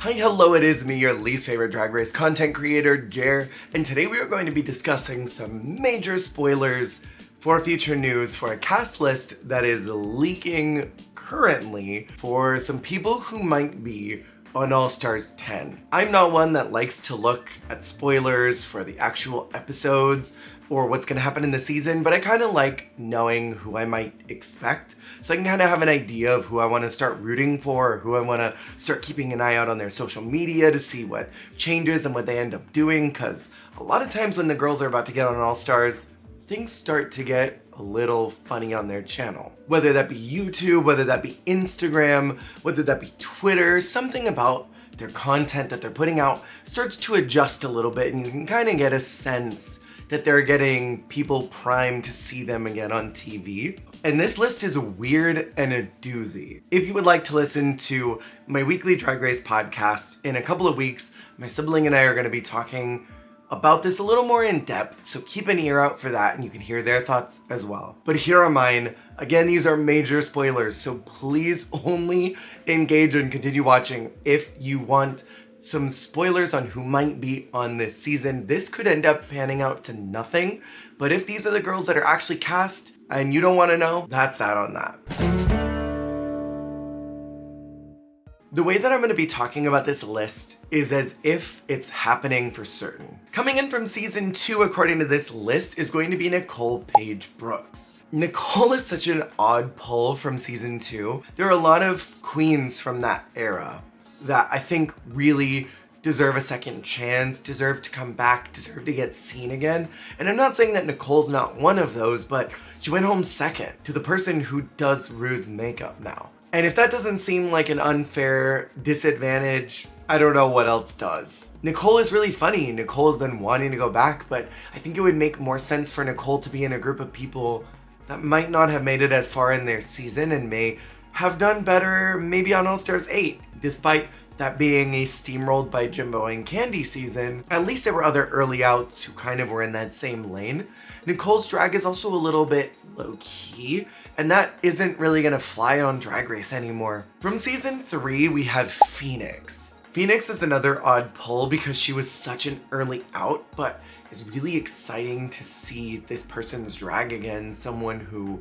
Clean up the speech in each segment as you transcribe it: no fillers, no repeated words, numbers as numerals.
Hi, hello, it is me, your least favorite Drag Race content creator, Jer, and today we are going to be discussing some major spoilers for future news for a cast list that is leaking currently for some people who might be on All Stars 10. I'm not one that likes to look at spoilers for the actual episodes or what's gonna happen in the season, but I kind of like knowing who I might expect, so I can kind of have an idea of who I want to start rooting for, or who I want to start keeping an eye out on their social media to see what changes and what they end up doing, because a lot of times when the girls are about to get on All Stars, things start to get a little funny on their channel. Whether that be YouTube, whether that be Instagram, whether that be Twitter, something about their content that they're putting out starts to adjust a little bit, and you can kind of get a sense that they're getting people primed to see them again on TV. And this list is weird and a doozy. If you would like to listen to my weekly Drag Race podcast in a couple of weeks, my sibling and I are going to be talking about this a little more in depth, so keep an ear out for that and you can hear their thoughts as well. But here are mine. Again, these are major spoilers, so please only engage and continue watching if you want some spoilers on who might be on this season. This could end up panning out to nothing, but if these are the girls that are actually cast and you don't want to know, that's that on that. The way that I'm going to be talking about this list is as if it's happening for certain. Coming in from season 2, according to this list, is going to be Nicole Paige Brooks. Nicole is such an odd pull from season 2. There are a lot of queens from that era that I think really deserve a second chance, deserve to come back, deserve to get seen again. And I'm not saying that Nicole's not one of those, but she went home second to the person who does Rue's makeup now. And if that doesn't seem like an unfair disadvantage, I don't know what else does. Nicole is really funny. Nicole has been wanting to go back, but I think it would make more sense for Nicole to be in a group of people that might not have made it as far in their season and may have done better maybe on All Stars 8, despite that being a steamrolled by Jimbo and Candy season. At least there were other early outs who kind of were in that same lane. Nicole's drag is also a little bit low-key, and that isn't really gonna fly on Drag Race anymore. From season 3, we have Phoenix. Phoenix is another odd pull because she was such an early out, but it's really exciting to see this person's drag again, someone who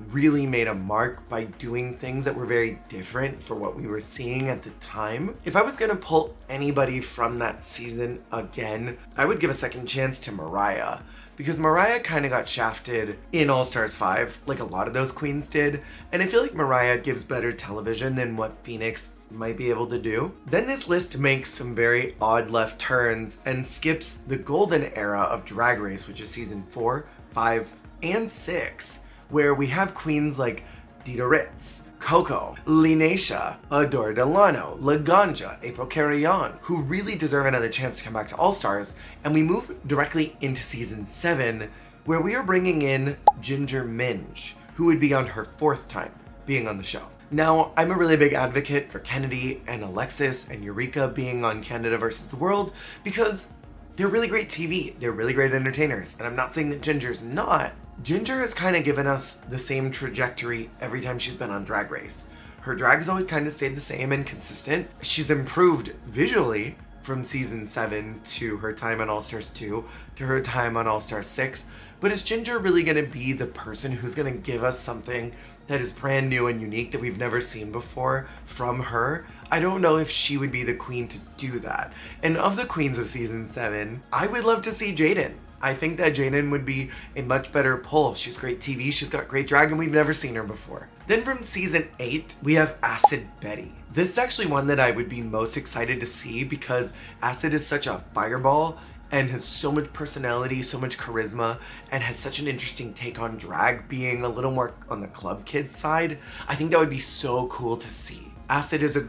really made a mark by doing things that were very different for what we were seeing at the time. If I was gonna pull anybody from that season again, I would give a second chance to Mariah, because Mariah kind of got shafted in All Stars 5, like a lot of those queens did, and I feel like Mariah gives better television than what Phoenix might be able to do. Then this list makes some very odd left turns and skips the golden era of Drag Race, which is season 4, 5, and 6, where we have queens like Dita Ritz, Coco, Linacia, Adore Delano, Laganja, April Carrion, who really deserve another chance to come back to All Stars. And we move directly into season 7, where we are bringing in Ginger Minj, who would be on her 4th time being on the show. Now, I'm a really big advocate for Kennedy and Alexis and Eureka being on Canada vs. the World because they're really great TV, they're really great entertainers, and I'm not saying that Ginger's not. Ginger has kind of given us the same trajectory every time she's been on Drag Race. Her drag has always kind of stayed the same and consistent. She's improved visually from season 7 to her time on All Stars 2 to her time on All Stars 6. But is Ginger really going to be the person who's going to give us something that is brand new and unique that we've never seen before from her? I don't know if she would be the queen to do that. And of the queens of season 7, I would love to see Jaden. I think that Jaden would be a much better pull. She's great TV, she's got great drag, and we've never seen her before. Then from season 8, we have Acid Betty. This is actually one that I would be most excited to see because Acid is such a fireball and has so much personality, so much charisma, and has such an interesting take on drag, being a little more on the club kid side. I think that would be so cool to see. Acid is a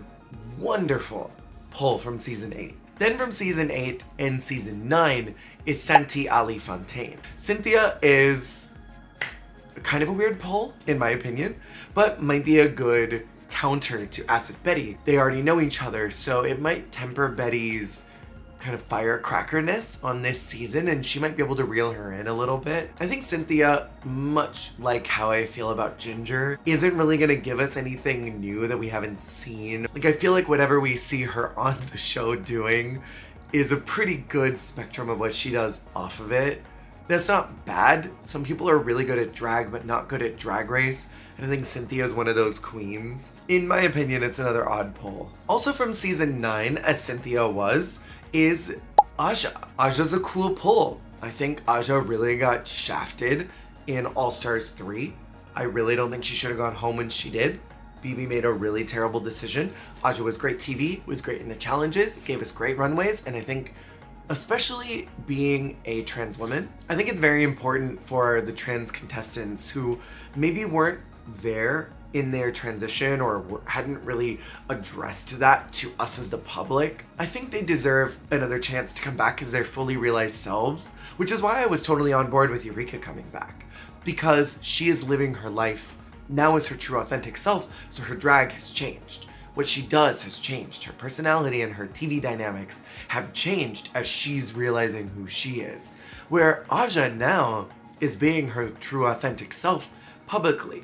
wonderful pull from season 8. Then from season 8 and season 9 is Santi Ali Fontaine. Cynthia is kind of a weird pull, in my opinion, but might be a good counter to Acid Betty. They already know each other, so it might temper Betty's kind of firecrackerness on this season, and she might be able to reel her in a little bit. I think Cynthia, much like how I feel about Ginger, isn't really gonna give us anything new that we haven't seen. Like, I feel like whatever we see her on the show doing is a pretty good spectrum of what she does off of it. That's not bad. Some people are really good at drag but not good at Drag Race, and I think Cynthia is one of those queens. In my opinion, it's another odd pull. Also from season 9, as Cynthia was, is Aja. Aja's a cool pull. I think Aja really got shafted in All Stars 3. I really don't think she should have gone home when she did. BB made a really terrible decision. Aja was great TV, was great in the challenges, gave us great runways, and I think, especially being a trans woman, I think it's very important for the trans contestants who maybe weren't there in their transition or hadn't really addressed that to us as the public. I think they deserve another chance to come back as their fully realized selves, which is why I was totally on board with Eureka coming back, because she is living her life now as her true authentic self, so her drag has changed. What she does has changed. Her personality and her TV dynamics have changed as she's realizing who she is. Where Aja now is being her true authentic self publicly.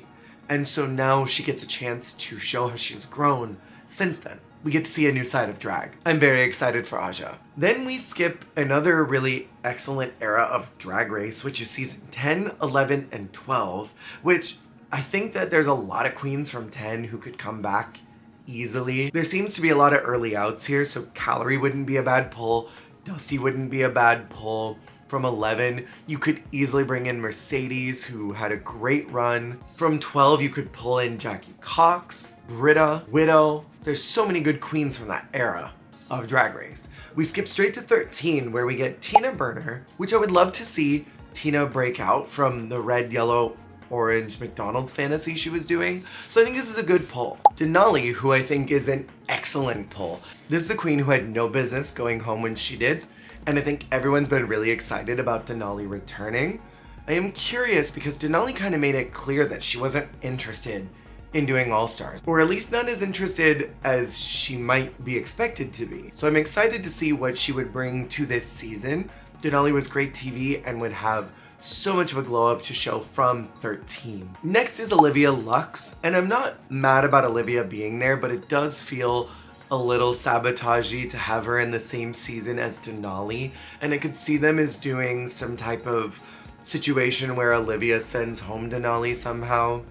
And so now she gets a chance to show how she's grown since then. We get to see a new side of drag. I'm very excited for Aja. Then we skip another really excellent era of Drag Race, which is season 10, 11, and 12, which I think that there's a lot of queens from 10 who could come back easily. There seems to be a lot of early outs here, so Calorie wouldn't be a bad pull, Dusty wouldn't be a bad pull. From 11, you could easily bring in Mercedes, who had a great run. From 12, you could pull in Jackie Cox, Britta, Widow. There's so many good queens from that era of Drag Race. We skip straight to 13, where we get Tina Burner, which I would love to see Tina break out from the red, yellow, orange McDonald's fantasy she was doing. So I think this is a good pull. Denali, who I think is an excellent pull. This is a queen who had no business going home when she did, and I think everyone's been really excited about Denali returning. I am curious because Denali kind of made it clear that she wasn't interested in doing All Stars, or at least not as interested as she might be expected to be. So I'm excited to see what she would bring to this season. Denali was great TV and would have so much of a glow up to show from 13. Next is Olivia Lux, and I'm not mad about Olivia being there, but it does feel a little sabotagey to have her in the same season as Denali, and I could see them as doing some type of situation where Olivia sends home Denali somehow,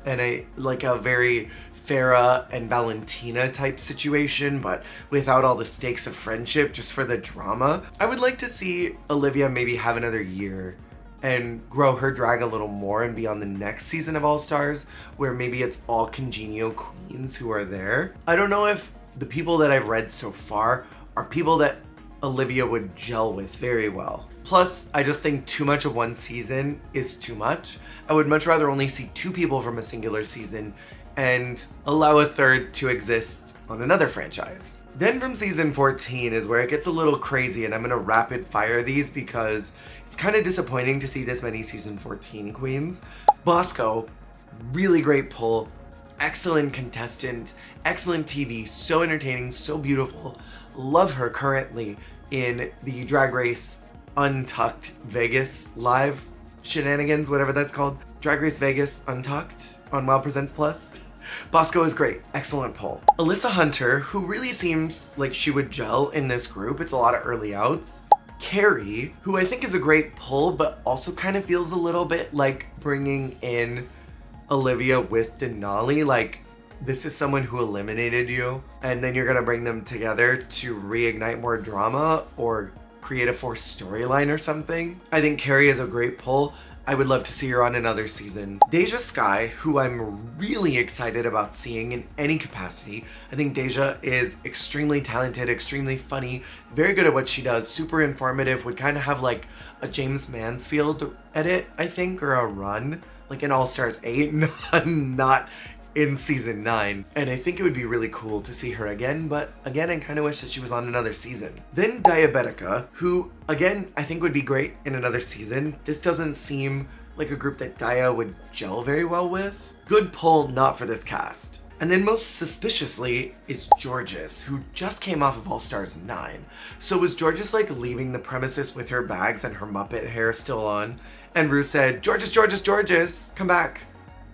and like a very Farrah and Valentina type situation, but without all the stakes of friendship, just for the drama. I would like to see Olivia maybe have another year and grow her drag a little more and be on the next season of All Stars, where maybe it's all congenial queens who are there. I don't know if the people that I've read so far are people that Olivia would gel with very well. Plus, I just think too much of one season is too much. I would much rather only see 2 people from a singular season and allow a third to exist on another franchise. Then from season 14 is where it gets a little crazy, and I'm gonna rapid fire these because it's kind of disappointing to see this many season 14 queens. Bosco, really great pull, excellent contestant, excellent TV, so entertaining, so beautiful. Love her currently in the Drag Race Untucked Vegas live shenanigans, whatever that's called. Drag Race Vegas Untucked on WoW Presents Plus. Bosco is great, excellent pull. Alyssa Hunter, who really seems like she would gel in this group. It's a lot of early outs. Carrie, who I think is a great pull, but also kind of feels a little bit like bringing in Olivia with Denali. Like, this is someone who eliminated you, and then you're gonna bring them together to reignite more drama or create a forced storyline or something. I think Carrie is a great pull. I would love to see her on another season. Deja Skye, who I'm really excited about seeing in any capacity. I think Deja is extremely talented, extremely funny, very good at what she does, super informative, would kind of have like a James Mansfield edit, I think, or a run, like in All Stars 8, not in season 9. And I think it would be really cool to see her again, but again, I kind of wish that she was on another season. Then Diabetica, who again, I think would be great in another season. This doesn't seem like a group that Dia would gel very well with. Good pull, not for this cast. And then most suspiciously is Georges, who just came off of All Stars 9. So was Georges like leaving the premises with her bags and her Muppet hair still on? And Ru said, Georges, come back.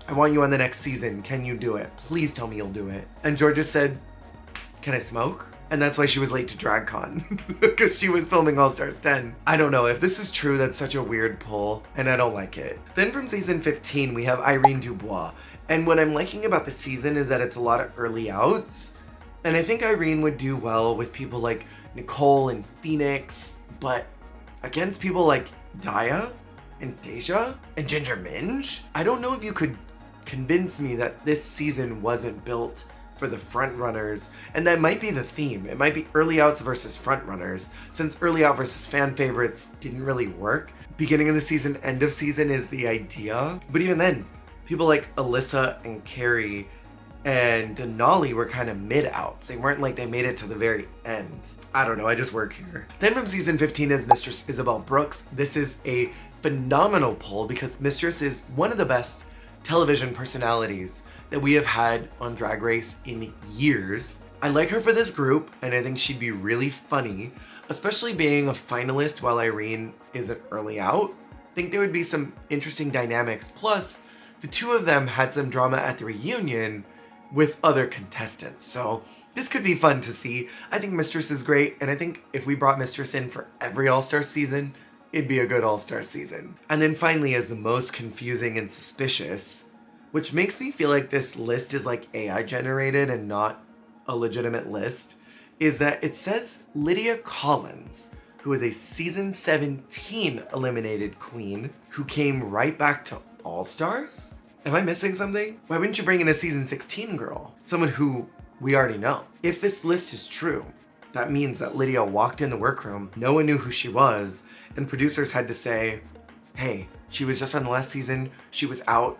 I want you on the next season. Can you do it? Please tell me you'll do it. And Georges said, can I smoke? And that's why she was late to DragCon, because she was filming All Stars 10. I don't know, if this is true, that's such a weird pull, and I don't like it. Then from season 15, we have Irene Dubois. And what I'm liking about the season is that it's a lot of early outs. And I think Irene would do well with people like Nicole and Phoenix, but against people like Daya and Deja and Ginger Minj, I don't know if you could convince me that this season wasn't built for the front runners, and that might be the theme. It might be early outs versus front runners, since early out versus fan favorites didn't really work. Beginning of the season, end of season is the idea, but even then, people like Alyssa and Carrie and Denali were kind of mid-outs. They weren't like they made it to the very end. I don't know, I just work here. Then from season 15 is Mistress Isabel Brooks. This is a phenomenal poll because Mistress is one of the best television personalities that we have had on Drag Race in years. I like her for this group, and I think she'd be really funny, especially being a finalist while Irene is an early out. I think there would be some interesting dynamics. Plus, the two of them had some drama at the reunion with other contestants, so this could be fun to see. I think Mistress is great, and I think if we brought Mistress in for every All-Star season, it'd be a good All-Star season. And then finally, as the most confusing and suspicious, which makes me feel like this list is like AI generated and not a legitimate list, is that it says Lydia Collins, who is a season 17 eliminated queen who came right back to All Stars? Am I missing something? Why wouldn't you bring in a season 16 girl? Someone who we already know. If this list is true, that means that Lydia walked in the workroom, no one knew who she was, and producers had to say, hey, she was just on the last season, she was out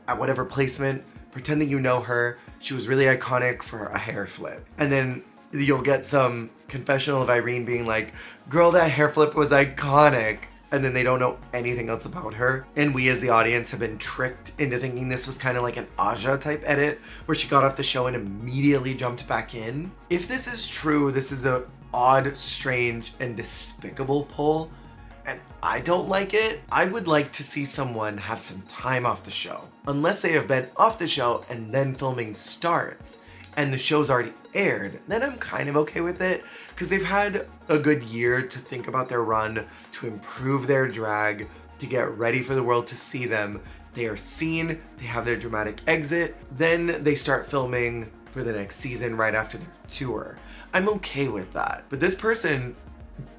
at whatever placement, pretend that you know her, she was really iconic for a hair flip. And then you'll get some confessional of Irene being like, girl, that hair flip was iconic. And then they don't know anything else about her. And we as the audience have been tricked into thinking this was kind of like an Aja type edit, where she got off the show and immediately jumped back in. If this is true, this is an odd, strange, and despicable pull, and I don't like it. I would like to see someone have some time off the show. Unless they have been off the show and then filming starts and the show's already aired, then I'm kind of okay with it, because they've had a good year to think about their run, to improve their drag, to get ready for the world to see them. They are seen, they have their dramatic exit, then they start filming for the next season right after their tour. I'm okay with that. But this person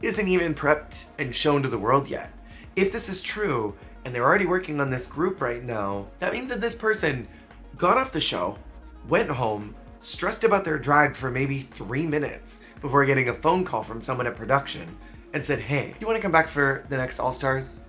isn't even prepped and shown to the world yet. If this is true, and they're already working on this group right now, that means that this person got off the show, went home, stressed about their drag for maybe 3 minutes before getting a phone call from someone at production and said, hey, you want to come back for the next All-Stars?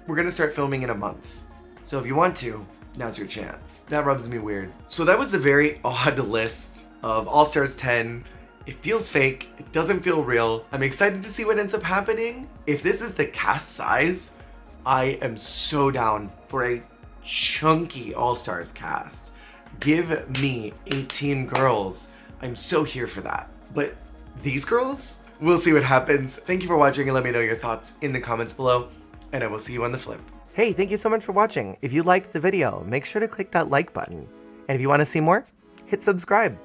We're going to start filming in a month. So if you want to, now's your chance. That rubs me weird. So that was the very odd list of All-Stars 10. It feels fake, it doesn't feel real. I'm excited to see what ends up happening. If this is the cast size, I am so down for a chunky All-Stars cast. Give me 18 girls. I'm so here for that. But these girls? We'll see what happens. Thank you for watching, and let me know your thoughts in the comments below, and I will see you on the flip. Hey, thank you so much for watching. If you liked the video, make sure to click that like button. And if you want to see more, hit subscribe.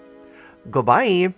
Goodbye.